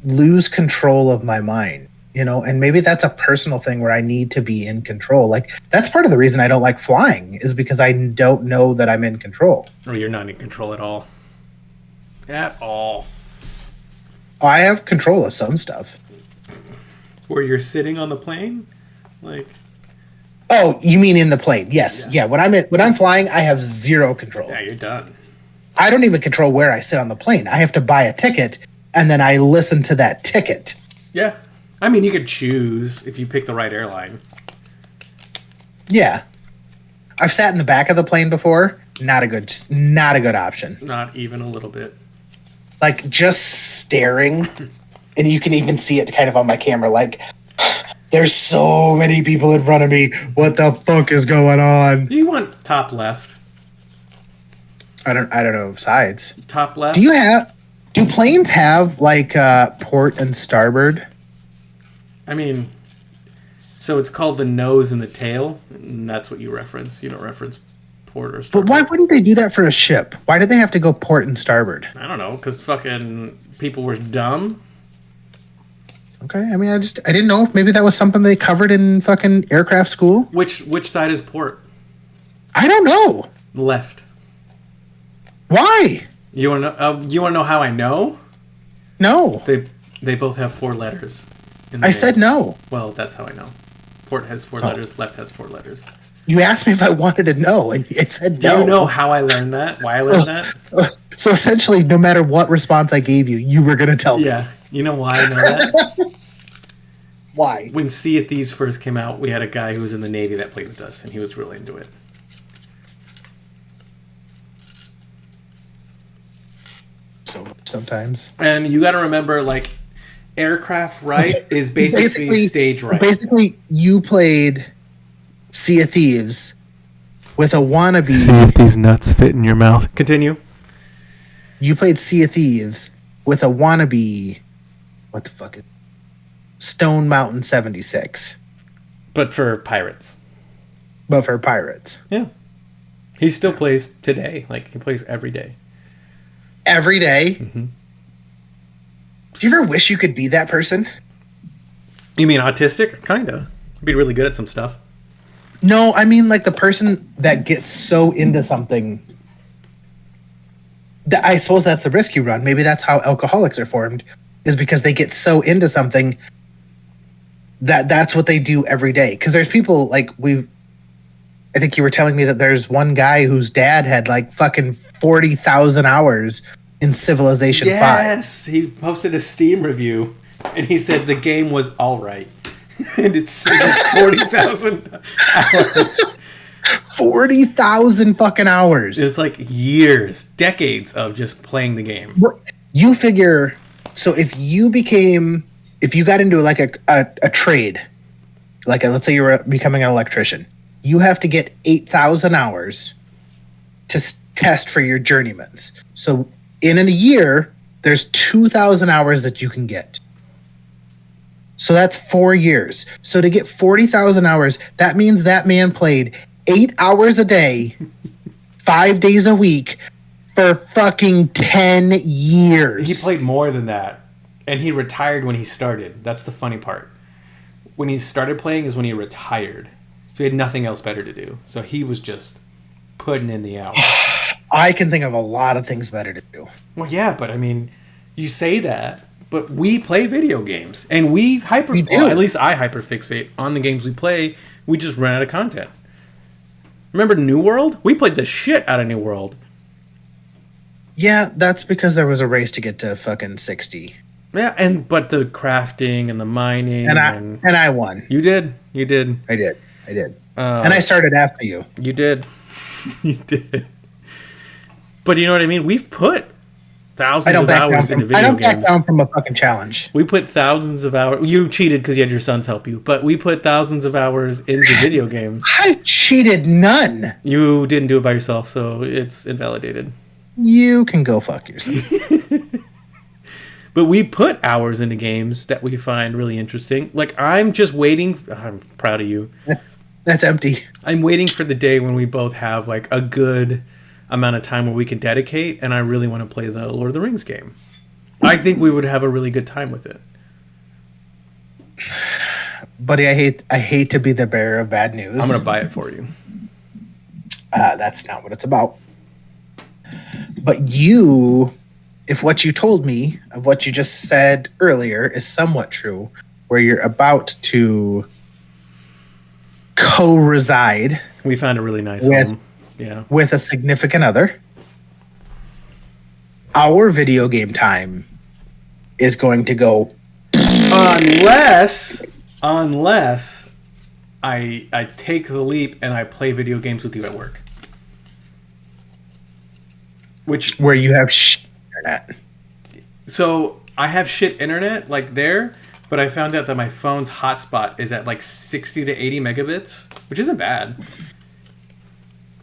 lose control of my mind, and maybe that's a personal thing where I need to be in control. Like that's part of the reason I don't like flying, is because I don't know that I'm in control. Or you're not in control at all. At all. I have control of some stuff. Where you're sitting on the plane, like. Oh, you mean in the plane? Yes. Yeah. Yeah. When I'm flying, I have zero control. Yeah, you're done. I don't even control where I sit on the plane. I have to buy a ticket, and then I listen to that ticket. Yeah. I mean, you could choose if you pick the right airline. Yeah. I've sat in the back of the plane before. Not a good option. Not even a little bit. Like just staring, and you can even see it kind of on my camera. Like, there's so many people in front of me. What the fuck is going on? Do you want top left? I don't know sides. Top left? Do planes have like port and starboard? I mean, so it's called the nose and the tail, and that's what you reference. You don't reference port or But starboard. why wouldn't they do that for a ship? Why did they have to go port and starboard? I don't know, because fucking people were dumb. Okay, I mean, I didn't know if maybe that was something they covered in fucking aircraft school. Which side is port? I don't know. Left. Why? You want to know? You want to know how I know? No. They both have 4 letters. In I said no. Well, that's how I know. Port has 4 letters. Left has 4 letters. You asked me if I wanted to know, and I said Do no. you know how I learned that? Why I learned that? So essentially, no matter what response I gave you, you were going to tell me. Yeah. You know why I know that? Why? When Sea of Thieves first came out, we had a guy who was in the Navy that played with us, and he was really into it. So sometimes. And you got to remember, like, aircraft right is basically stage right. Basically, you played Sea of Thieves with a wannabe. See if these nuts fit in your mouth. Continue. You played Sea of Thieves with a wannabe. What the fuck is Stone Mountain 76? But for pirates. But for pirates. Yeah. He still plays today. Like, he plays every day. Every day? Mm-hmm. Do you ever wish you could be that person? You mean autistic? Kinda. Be really good at some stuff. No, I mean like the person that gets so into something. That I suppose that's the risk you run. Maybe that's how alcoholics are formed, is because they get so into something that's what they do every day. Because there's people like I think you were telling me that there's one guy whose dad had like fucking 40,000 hours in Civilization 5. Yes! He posted a Steam review, and he said the game was alright. And it's 40,000 hours. 40,000 fucking hours. It's like years, decades of just playing the game. You figure, so if you got into like a trade, like let's say you were becoming an electrician, you have to get 8,000 hours to test for your journeymans. So in a year, there's 2,000 hours that you can get. So that's 4 years. So to get 40,000 hours, that means that man played 8 hours a day, 5 days a week for fucking 10 years. He played more than that. And he retired when he started. That's the funny part. When he started playing is when he retired. So he had nothing else better to do. So he was just putting in the hours. I can think of a lot of things better to do. Well, yeah, but I mean, you say that, but we play video games. And we well, at least I hyperfixate on the games we play. We just run out of content. Remember New World? We played the shit out of New World. Yeah, that's because there was a race to get to fucking 60. Yeah, but the crafting and the mining and I won. You did. I did. And I started after you. You did. You did. But you know what I mean? We've put thousands of hours into video games. I don't back down from a fucking challenge. We put thousands of hours. You cheated because you had your sons help you, but we put thousands of hours into video games. I cheated none. You didn't do it by yourself, so it's invalidated. You can go fuck yourself. But we put hours into games that we find really interesting. Like, I'm just waiting. I'm proud of you. That's empty. I'm waiting for the day when we both have, like, a good amount of time where we can dedicate, and I really want to play the Lord of the Rings game. I think we would have a really good time with it. Buddy, I hate to be the bearer of bad news. I'm going to buy it for you. That's not what it's about. But you... If what you told me of what you just said earlier is somewhat true, where you're about to co-reside, we found a really nice home, with a significant other, our video game time is going to go unless I take the leap and I play video games with you at work, where you have internet. So I have shit internet like there, but I found out that my phone's hotspot is at like 60 to 80 megabits, which isn't bad.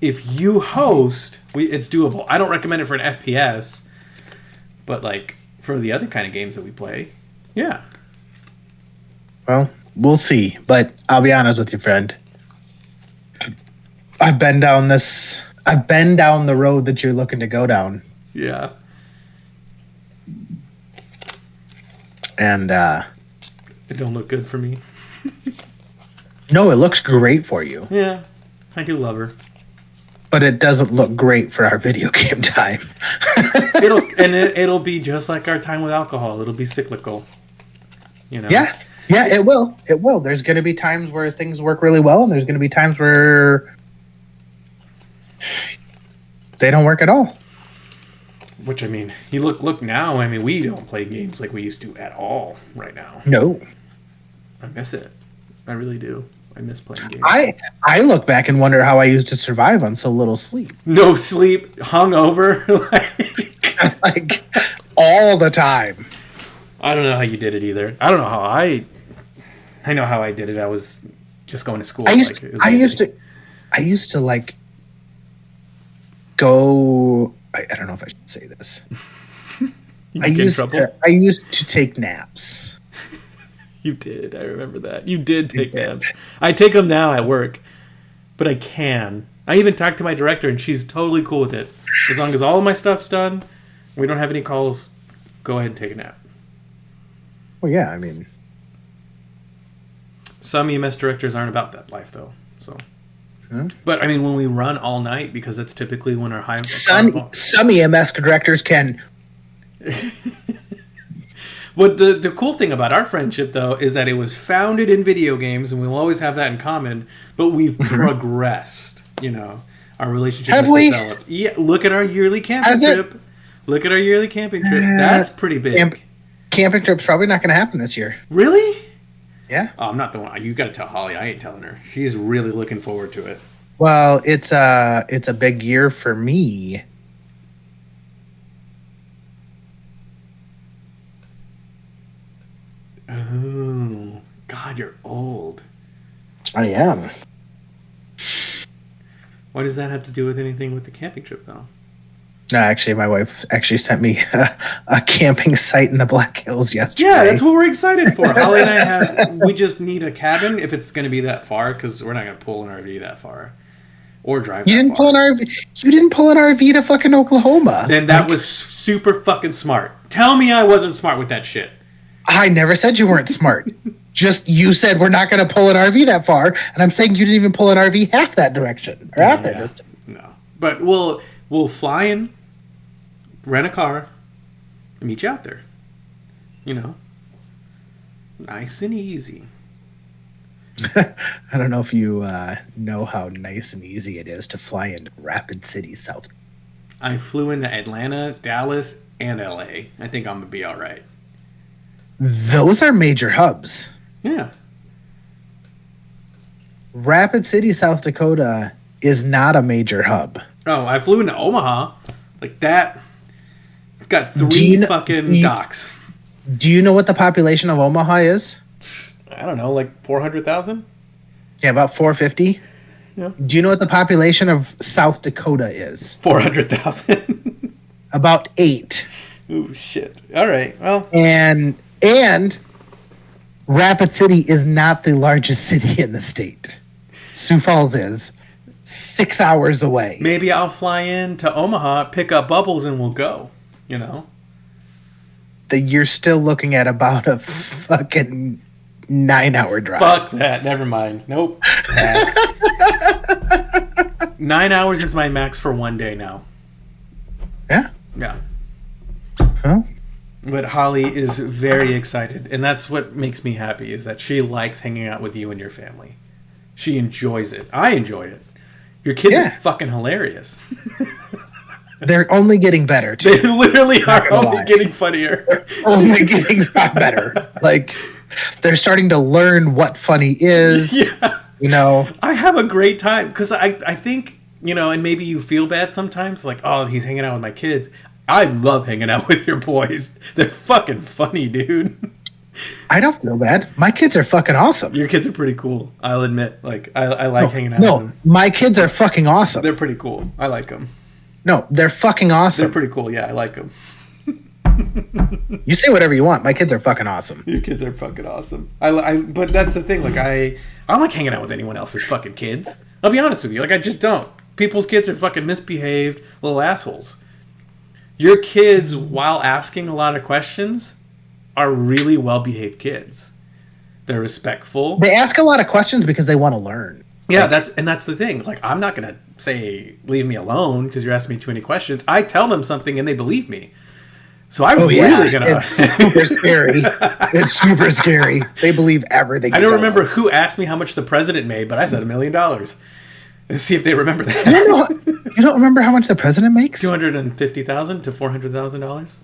If you host, it's doable. I don't recommend it for an FPS, but like for the other kind of games that we play, yeah. Well, we'll see. But I'll be honest with you, friend. I've been down the road that you're looking to go down. Yeah. And it don't look good for me. No, it looks great for you. Yeah, I do love her. But it doesn't look great for our video game time. it'll be just like our time with alcohol. It'll be cyclical. You know? Yeah, it will. It will. There's going to be times where things work really well, and there's going to be times where they don't work at all. Which, I mean, you look now. I mean, we don't play games like we used to at all right now. No. I miss it. I really do. I miss playing games. I look back and wonder how I used to survive on so little sleep. No sleep, hungover, like all the time. I don't know how you did it either. I don't know how I know how I did it. I was just going to school. I used to like go. I don't know if I should say this. I used to take naps. You did. I remember that. You did take naps. I take them now at work, but I can. I even talked to my director, and she's totally cool with it. As long as all of my stuff's done, we don't have any calls, go ahead and take a nap. Well, yeah, I mean... Some EMS directors aren't about that life, though. So, But, I mean, when we run all night, because that's typically when our high... Some EMS directors can... But the cool thing about our friendship, though, is that it was founded in video games, and we'll always have that in common, but we've progressed, you know. Our relationship has developed. Yeah, look at our yearly camping trip. Look at our yearly camping trip. That's pretty big. Camping trip's probably not going to happen this year. Really? Yeah. Oh, I'm not the one. You got to tell Holly. I ain't telling her. She's really looking forward to it. Well, it's a big year for me. Oh, God, you're old. I am. What does that have to do with anything with the camping trip, though? No, actually, my wife actually sent me a camping site in the Black Hills yesterday. Yeah, that's what we're excited for. Holly and I we just need a cabin if it's going to be that far, because we're not going to pull an RV that far or drive. You that didn't far. pull an RV. You didn't pull an RV to fucking Oklahoma. Then that was super fucking smart. Tell me I wasn't smart with that shit. I never said you weren't smart. Just you said we're not going to pull an RV that far, and I'm saying you didn't even pull an RV half that direction or half that distance. No, but we'll fly in, rent a car, and meet you out there. You know, nice and easy. I don't know if you know how nice and easy it is to fly into Rapid City, South. I flew into Atlanta, Dallas, and LA. I think I'm gonna be all right. Those are major hubs. Yeah. Rapid City, South Dakota is not a major hub. Oh, I flew into Omaha. Like that. It's got 3 fucking docks. Do you know what the population of Omaha is? I don't know, like 400,000? Yeah, about 450. Yeah. Do you know what the population of South Dakota is? 400,000. About 8. Oh shit. All right. Well, And Rapid City is not the largest city in the state. Sioux Falls is 6 hours away. maybe I'll fly in to Omaha, pick up Bubbles, and we'll go. You know? You're still looking at about a fucking 9-hour drive. Fuck that. Never mind. Nope. 9 hours is my max for one day now. Yeah. Yeah. Huh? But Holly is very excited, and that's what makes me happy, is that she likes hanging out with you and your family. She enjoys it. I enjoy it. Your kids are fucking hilarious. They're only getting better, too. They literally are gonna only lie. getting funnier. Only getting better. Like, they're starting to learn what funny is. Yeah. You know? I have a great time, because I think, you know, and maybe you feel bad sometimes, like, oh, he's hanging out with my kids. I love hanging out with your boys. They're fucking funny, dude. I don't feel bad. My kids are fucking awesome. Your kids are pretty cool. I'll admit. Like, I like hanging out with No, them. my kids are fucking awesome. They're pretty cool. I like them. No, they're fucking They're awesome. pretty cool. Yeah, I like them. You say whatever you want. My kids are fucking awesome. Your kids are fucking awesome. But that's the thing. Like, I don't like hanging out with anyone else's fucking kids. I'll be honest with you. Like, I just don't. People's kids are fucking misbehaved little assholes. Your kids, while asking a lot of questions, are really well-behaved kids. They're respectful. They ask a lot of questions because they want to learn. Yeah, that's the thing. Like, I'm not gonna say leave me alone because you're asking me too many questions. I tell them something and they believe me. So I'm really gonna. It's super scary. It's super scary. They believe everything. I you don't tell remember them. who asked me how much the president made, but I said $1 million. Let's see if they remember that. You don't remember how much the president makes? $250,000 to $400,000.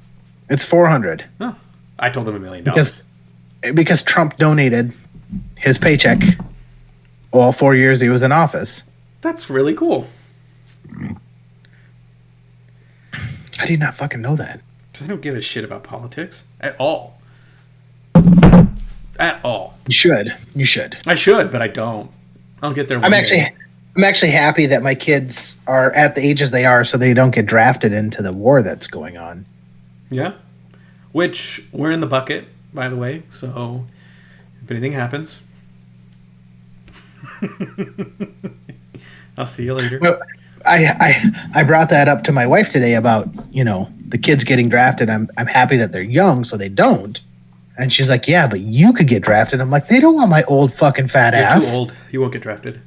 It's 400 Oh, I told them $1 million. because Trump donated his paycheck all 4 years he was in office. That's really cool. I did not fucking know that. 'Cause I don't give a shit about politics at all. At all. You should. You should. I should, but I don't. I'll get there. I'm actually happy that my kids are at the ages they are so they don't get drafted into the war that's going on. Yeah. Which we're in the bucket, by the way. So if anything happens, I'll see you later. Well, I brought that up to my wife today about, you know, the kids getting drafted. I'm happy that they're young so they don't. And she's like, yeah, but you could get drafted. I'm like, they don't want my old fucking fat You're ass. too old. You won't get drafted.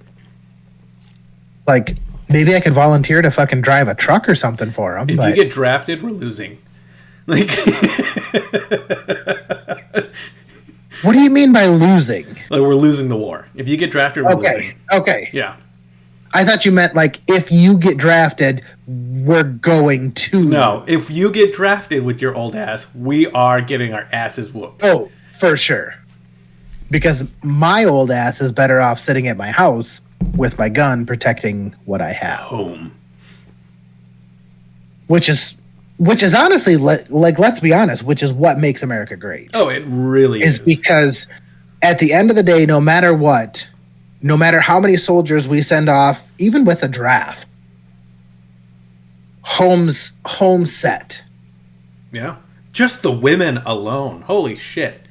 Like, maybe I could volunteer to fucking drive a truck or something for them. If but you get drafted, we're losing. Like, what do you mean by losing? like we're losing the war. If you get drafted, we're losing. Okay. Yeah. I thought you meant like if you get drafted, we're going to. No, if you get drafted with your old ass, we are getting our asses whooped. Oh, for sure. Because my old ass is better off sitting at my house with my gun protecting what I have. Home. Which is honestly, like, let's be honest, which is what makes America great. Oh, it really is. Because at the end of the day, no matter what, no matter how many soldiers we send off, even with a draft, home set. Yeah. Just the women alone. Holy shit.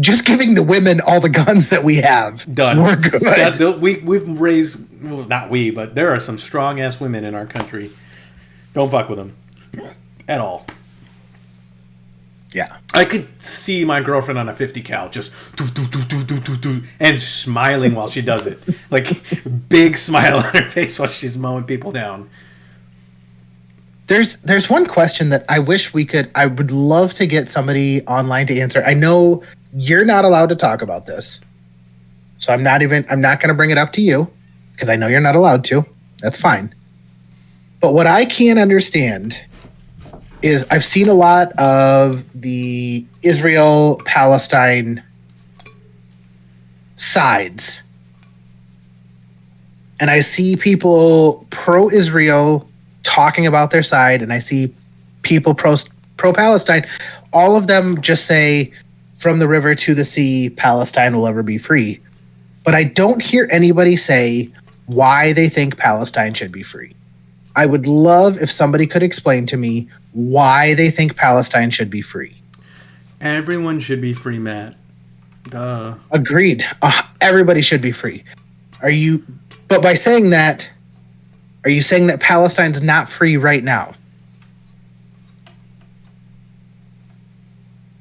Just giving the women all the guns that we have. Done. We're good. We've raised, well, not we, but there are some strong ass women in our country. Don't fuck with them at all. Yeah. I could see my girlfriend on a 50 cal just do, and smiling while she does it. Like, big smile on her face while she's mowing people down. There's one question that I wish I would love to get somebody online to answer. I know you're not allowed to talk about this. So I'm not going to bring it up to you because I know you're not allowed to. That's fine. But what I can't understand is I've seen a lot of the Israel-Palestine sides. And I see people pro-Israel talking about their side, and I see people pro-Palestine. All of them just say, from the river to the sea, Palestine will ever be free. But I don't hear anybody say why they think Palestine should be free. I would love if somebody could explain to me why they think Palestine should be free. Everyone should be free, Matt. Duh. Agreed. Everybody should be free. But by saying that, are you saying that Palestine's not free right now?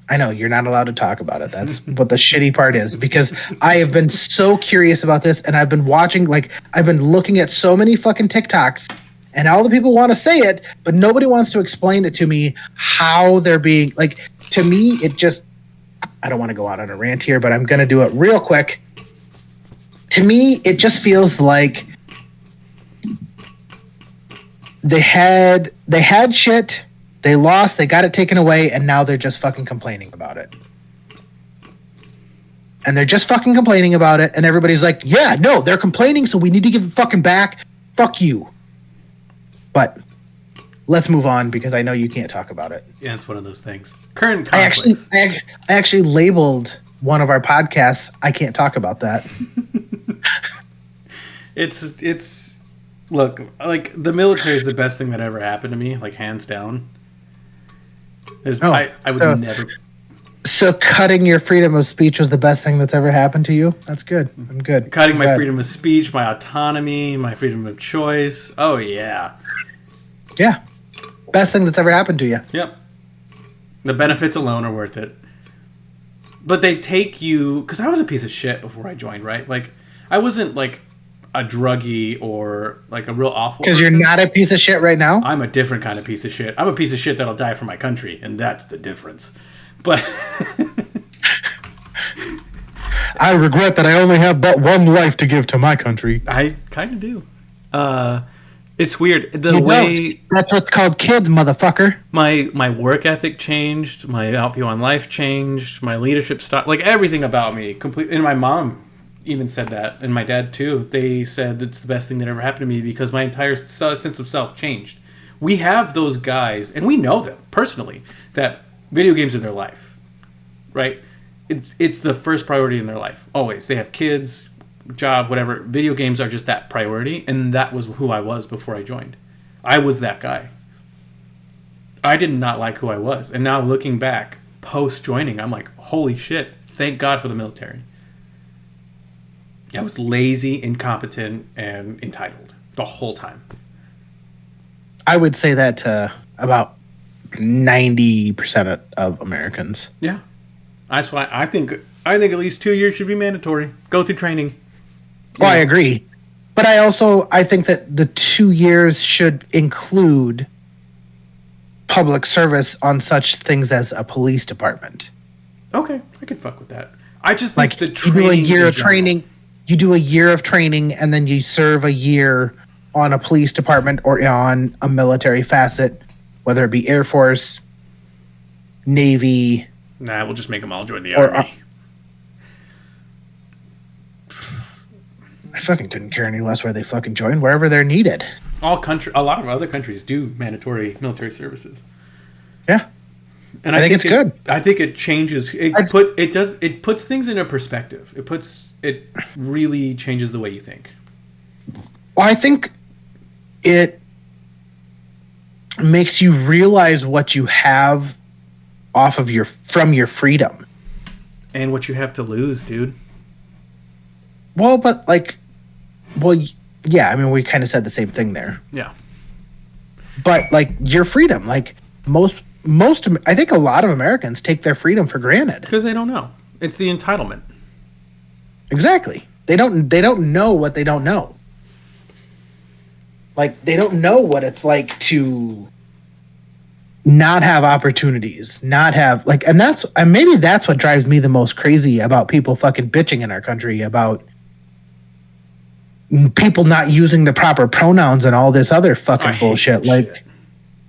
I know you're not allowed to talk about it. That's what the shitty part is, because I have been so curious about this, and I've been looking at so many fucking TikToks, and all the people want to say it, but nobody wants to explain it to me how they're being, like, to me, it just, I don't want to go out on a rant here, but I'm going to do it real quick. To me, it just feels like they had shit, they lost, they got it taken away, and now they're just fucking complaining about it. And they're just fucking complaining about it, and everybody's like, yeah, no, they're complaining, so we need to give it fucking back. Fuck you. But let's move on, because I know you can't talk about it. Yeah, it's one of those things. Current conflicts. I actually labeled one of our podcasts, I can't talk about that. It's look, like, the military is the best thing that ever happened to me, like, hands down. I would never. So cutting your freedom of speech was the best thing that's ever happened to you? That's good. I'm good. Cutting my freedom of speech, my autonomy, my freedom of choice. Oh, yeah. Yeah. Best thing that's ever happened to you. Yep. The benefits alone are worth it. But they take you... Because I was a piece of shit before I joined, right? Like, I wasn't, like, a druggie or, like, a real awful Because you're not a piece of shit right now? I'm a different kind of piece of shit. I'm a piece of shit that'll die for my country, and that's the difference. But... I regret that I only have but one life to give to my country. I kind of do. It's weird. That's what's called kids, motherfucker. My work ethic changed. My outview on life changed. My leadership style, like, everything about me, completely. And my mom even said that, and my dad too. They said it's the best thing that ever happened to me because my entire sense of self changed. We have those guys, and we know them personally, that video games are their life, right? It's the first priority in their life. Always. They have kids, job, whatever. Video games are just that priority, and that was who I was before I joined. I was that guy. I did not like who I was, and now looking back, post-joining, I'm like, holy shit, thank God for the military. I was lazy, incompetent, and entitled the whole time. I would say that to about 90% of Americans. Yeah. That's why I think at least 2 years should be mandatory. Go through training. Well, I agree. But I think that the 2 years should include public service on such things as a police department. Okay, I could fuck with that. I just think like the training. You do a year of training. You do a year of training, and then you serve a year on a police department or on a military facet, whether it be Air Force, Navy. Nah, we'll just make them all join the Army. I fucking couldn't care any less where they fucking join, wherever they're needed. A lot of other countries do mandatory military services. Yeah. And I think it's good. I think it changes. It puts things into perspective. It really changes the way you think. Well, I think it makes you realize what you have from your freedom. And what you have to lose, dude. Well, but yeah, I mean, we kind of said the same thing there. Yeah. But like your freedom, like most, I think a lot of Americans take their freedom for granted. Because they don't know. It's the entitlement. Exactly. They don't know what they don't know. Like, they don't know what it's like to not have opportunities, not have like, and maybe that's what drives me the most crazy about people fucking bitching in our country about people not using the proper pronouns and all this other fucking bullshit. Like,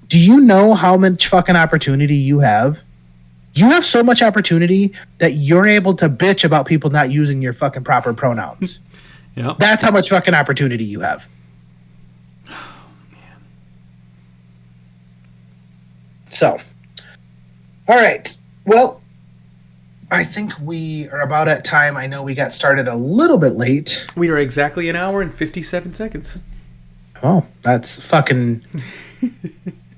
do you know how much fucking opportunity you have? You have so much opportunity that you're able to bitch about people not using your fucking proper pronouns. Yeah. That's how much fucking opportunity you have. So, all right. Well, I think we are about at time. I know we got started a little bit late. We are exactly an hour and 57 seconds. Oh, that's fucking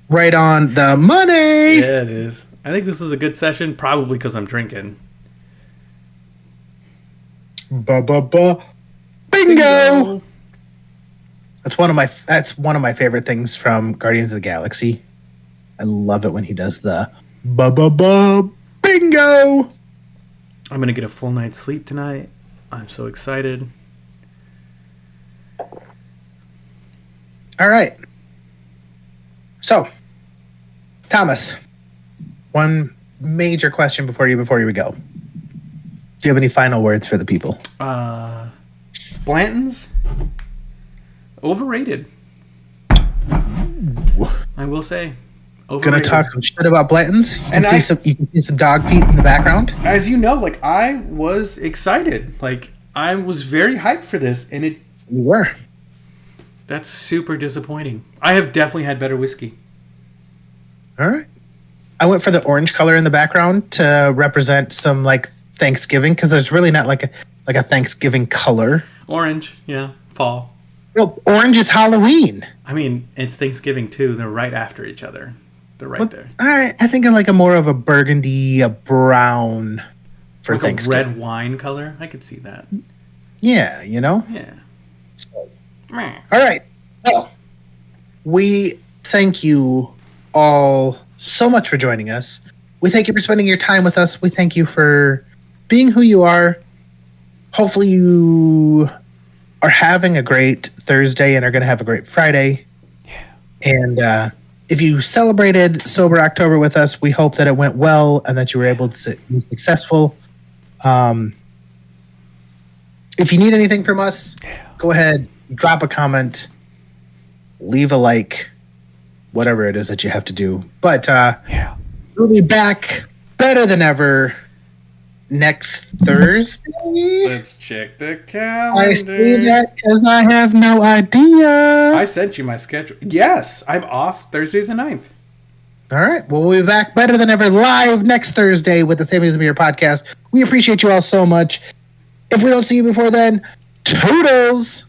right on the money. Yeah, it is. I think this was a good session, probably because I'm drinking. Bingo. That's one of my favorite things from Guardians of the Galaxy. I love it when he does the bingo. I'm going to get a full night's sleep tonight. I'm so excited. All right. So, Thomas, one major question before you go. Do you have any final words for the people? Blanton's overrated. I will say. Overrated. Gonna talk some shit about Blanton's. You can see some dog feet in the background. As you know, like, I was excited. Like, I was very hyped for this, and You were. that's super disappointing. I have definitely had better whiskey. All right. I went for the orange color in the background to represent some like Thanksgiving, because there's really not like a Thanksgiving color. Orange, yeah, fall. Well, orange is Halloween. I mean, it's Thanksgiving too. They're right after each other. They're right there. I think I'm like a more of a burgundy, a brown for Like Thanksgiving. a red wine color. I could see that. Yeah, you know? Yeah. All right. Well, we thank you all so much for joining us. We thank you for spending your time with us. We thank you for being who you are. Hopefully you are having a great Thursday and are going to have a great Friday. Yeah. And if you celebrated Sober October with us, we hope that it went well and that you were able to be successful. If you need anything from us, go ahead, drop a comment, leave a like, whatever it is that you have to do. But we'll be back better than ever next Thursday. Let's check the calendar. I say that because I have no idea. I sent you my schedule. Yes, I'm off Thursday the 9th. All right. Well, we'll be back better than ever live next Thursday with the Same as Beer podcast. We appreciate you all so much. If we don't see you before then, toodles.